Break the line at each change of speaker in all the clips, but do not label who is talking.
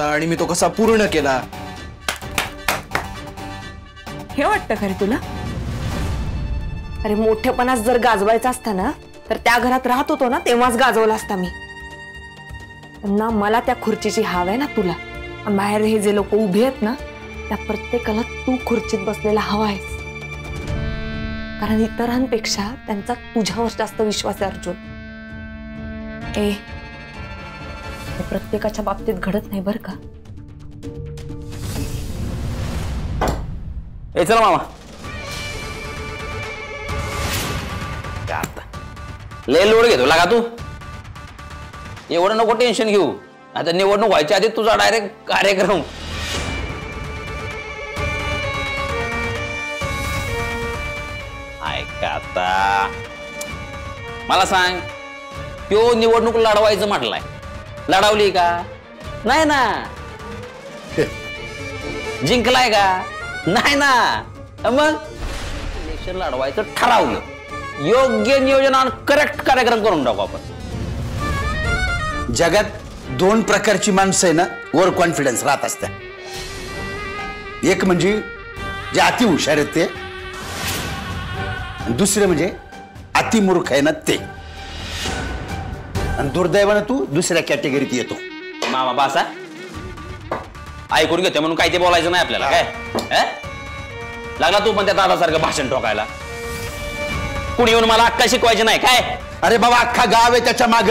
होता आणि मी तो कसा पूर्ण केला
हे वाटतं खरे तुला? अरे मोठेपणास जर गाजवायचं असतं ना तर त्या घरात राहत होतो ना तेव्हाच गाजवला असता मी. ना मला त्या खुर्चीची हाव आहे ना तुला. बाहेर हे जे लोक उभे आहेत ना त्या प्रत्येकाला तू खुर्चीत बसलेला हवा आहेस. कारण इतरांपेक्षा त्यांचा तुझ्यावर जास्त विश्वास आहे अर्जुन. हे प्रत्येकाच्या बाबतीत घडत नाही बर का.
चला मामा. लय लोड घेतो लागा तू. एवढं नको टेन्शन घेऊ. आता निवडणूक व्हायच्या आधी तुझा डायरेक्ट कार्यक्रम. ऐका आता मला सांग तो निवडणूक लढवायचं म्हटलाय. लढवली का? नाही ना. जिंकलाय का? नाही ना. मग इलेक्शन लढवायचं ठरवलं. योग्य नियोजन आणि करेक्ट कार्यक्रम करून टाकू आपण.
जगात दोन प्रकारची माणसं आहे ना ओव्हर कॉन्फिडन्स राहत असतात. एक म्हणजे जे अति हुशार आहेत ते, दुसरे म्हणजे अति मूर्ख आहे ना ते. आणि दुर्दैवानं तू दुसऱ्या कॅटेगरीत येतो.
मामा बासा ऐकून घेते म्हणून काय ते बोलायचं नाही आपल्याला. काय लागला तू पण त्या दादासारखं भाषण ठोकायला. कुणी येऊन मला अक्का शिकवायची नाही काय?
अरे बाबा अख्खा गाव आहे त्याच्या माग.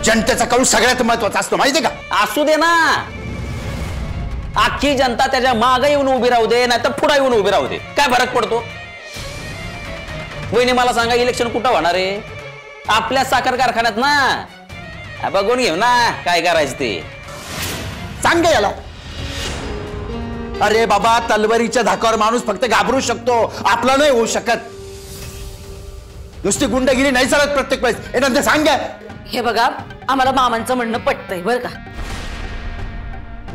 जनतेचा कौल सगळ्यात महत्वाचा असतो माहितीये का?
असू दे ना. अख्खी जनता त्याच्या मागे येऊन उभी राहू दे नाही तर पुढे येऊन उभी राहू दे. काय फरक पडतो? वहिनी मला सांगा इलेक्शन कुठं होणार आहे? आपल्या साखर कारखान्यात ना. बघून घेऊ ना काय करायचं ते.
सांग याला. अरे बाबा तलवारीच्या धाकावर माणूस फक्त घाबरू शकतो, आपला नाही होऊ शकत. नुसती गुंडगिरी नाही चालत प्रत्येक वेळेस. हे नंतर सांग.
हे बघा आम्हाला मामांचं म्हणणं पटतंय बरं का.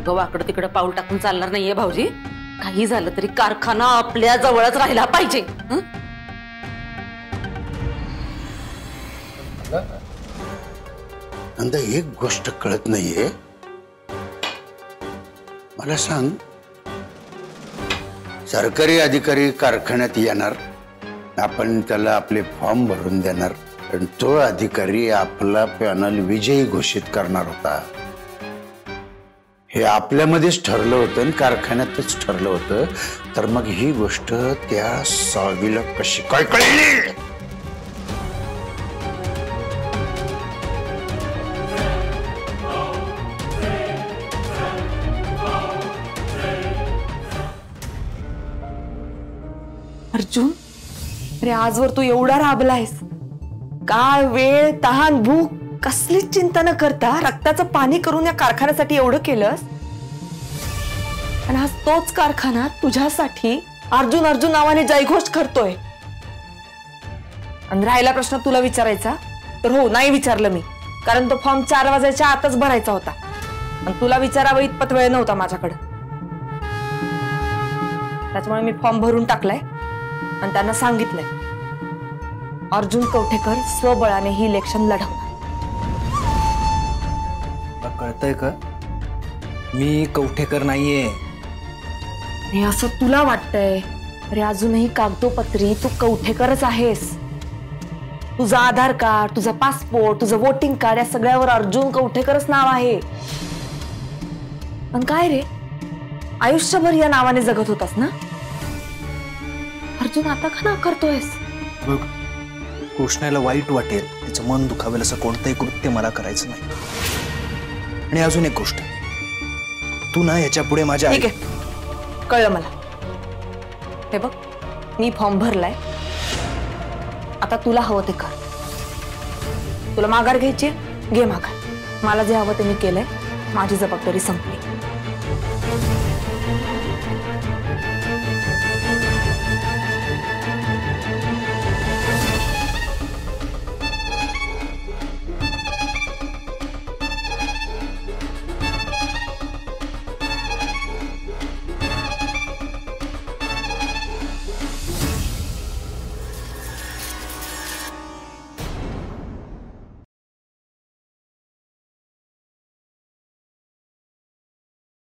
गवाकडं तिकडं पाऊल टाकून चालणार नाहीये भाऊजी. काही झालं तरी कारखाना आपल्या जवळच राहिला पाहिजे.
नंतर एक गोष्ट कळत नाहीये मला. सांग सरकारी अधिकारी कारखान्यात येणार, आपण त्याला आपले फॉर्म भरून देणार, पण तो अधिकारी आपला पॅनल विजयी घोषित करणार होता. हे आपल्यामध्येच ठरलं होतं आणि कारखान्यातच ठरलं होतं. तर मग ही गोष्ट त्या सावीला कशी काय कळली?
अर्जुन अरे आजवर तू एवढा राबलायस. काळ वेळ तहान भूक कसलीच चिंता न करता रक्ताचं पाणी करून या कारखान्यासाठी एवढं केलंस. आणि आज तोच कारखाना तुझ्यासाठी अर्जुन अर्जुन नावाने जयघोष करतोय. आणि राहिला प्रश्न तुला विचारायचा तर हो नाही विचारलं मी. कारण तो फॉर्म 4 वाजायच्या आतच भरायचा होता आणि तुला विचारावं इतपत वेळ नव्हता माझ्याकडे. त्याच्यामुळे मी फॉर्म भरून टाकलाय आणि त्यांना सांगितलंय अर्जुन कवठेकर स्वबळाने ही इलेक्शन लढवणार.
कळतंय का? मी कवठेकर नाहीये.
हे असं तुला वाटतंय. अरे अजूनही कागदोपत्री तू कवठेकरच आहेस. तुझा आधार कार्ड, तुझा पासपोर्ट, तुझं वोटिंग कार्ड या सगळ्यावर अर्जुन कवठेकरच नाव आहे. पण काय रे आयुष्यभर या नावाने जगत होतास ना. अर्जुन आता का नाकारतोयस?
बघ कृष्णाला वाईट वाटेल, तिचं मन दुखावेल असं कोणतंही कृत्य मला करायचं नाही. आणि अजून एक गोष्ट, तू ना याच्या पुढे माझ्या.
ठीक आहे कळलं मला. हे बघ मी फॉर्म भरलाय. आता तुला हवं ते कर. तुला माघार घ्यायची घे माघार. मला जे हवं ते मी केलंय. माझी जबाबदारी संपली.